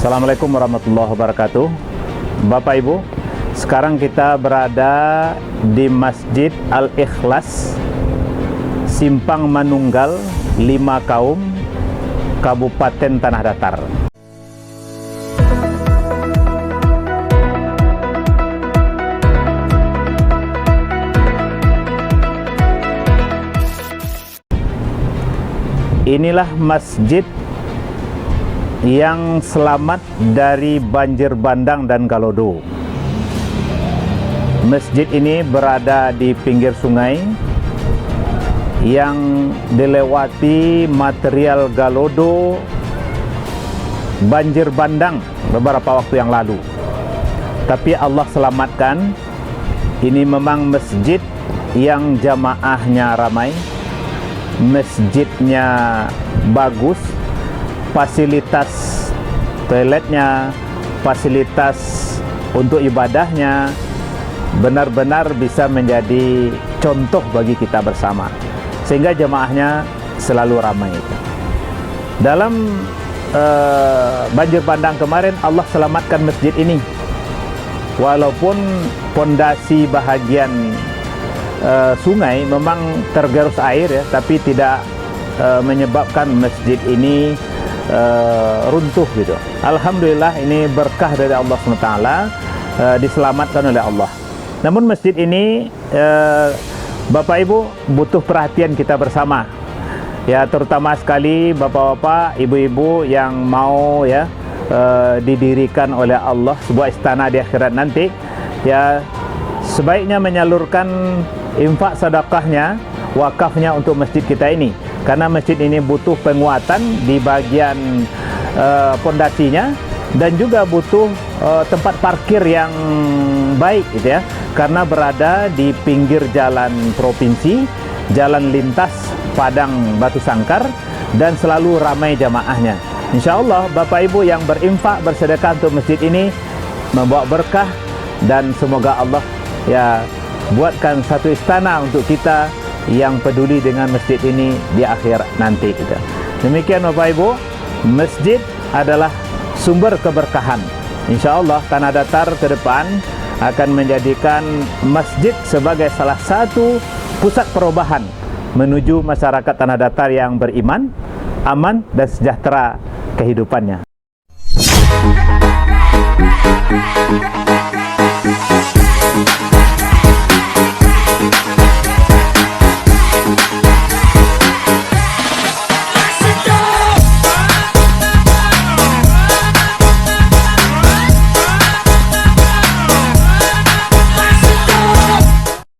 Assalamualaikum warahmatullahi wabarakatuh. Bapak Ibu, sekarang kita berada di Masjid Al-Ikhlas, Simpang Manunggal, 5 Kaum, Kabupaten Tanah Datar. Inilah masjid yang selamat dari banjir bandang dan galodo. Masjid ini berada di pinggir sungai yang dilewati material galodo banjir bandang beberapa waktu yang lalu. Tapi Allah selamatkan. Ini memang masjid yang jamaahnya ramai, masjidnya bagus, fasilitas toiletnya, fasilitas untuk ibadahnya benar-benar bisa menjadi contoh bagi kita bersama, sehingga jemaahnya selalu ramai. Dalam banjir bandang kemarin Allah selamatkan masjid ini, walaupun pondasi bahagian sungai memang tergerus air ya, tapi tidak menyebabkan masjid ini runtuh gitu. Alhamdulillah, ini berkah dari Allah SWT, diselamatkan oleh Allah. Namun masjid ini Bapak Ibu butuh perhatian kita bersama ya, terutama sekali bapak-bapak, ibu-ibu yang mau ya didirikan oleh Allah sebuah istana di akhirat nanti ya, sebaiknya menyalurkan infak sedekahnya, wakafnya untuk masjid kita ini, karena masjid ini butuh penguatan di bagian pondasinya, dan juga butuh tempat parkir yang baik gitu ya, karena berada di pinggir jalan provinsi, jalan lintas Padang Batu Sangkar, dan selalu ramai jamaahnya. Insya Allah Bapak Ibu yang berinfak, bersedekah untuk masjid ini membawa berkah, dan semoga Allah ya buatkan satu istana untuk kita yang peduli dengan masjid ini di akhir nanti kita. Demikian Bapak Ibu, masjid adalah sumber keberkahan. Insya Allah Tanah Datar ke depan akan menjadikan masjid sebagai salah satu pusat perubahan menuju masyarakat Tanah Datar yang beriman, aman, dan sejahtera kehidupannya.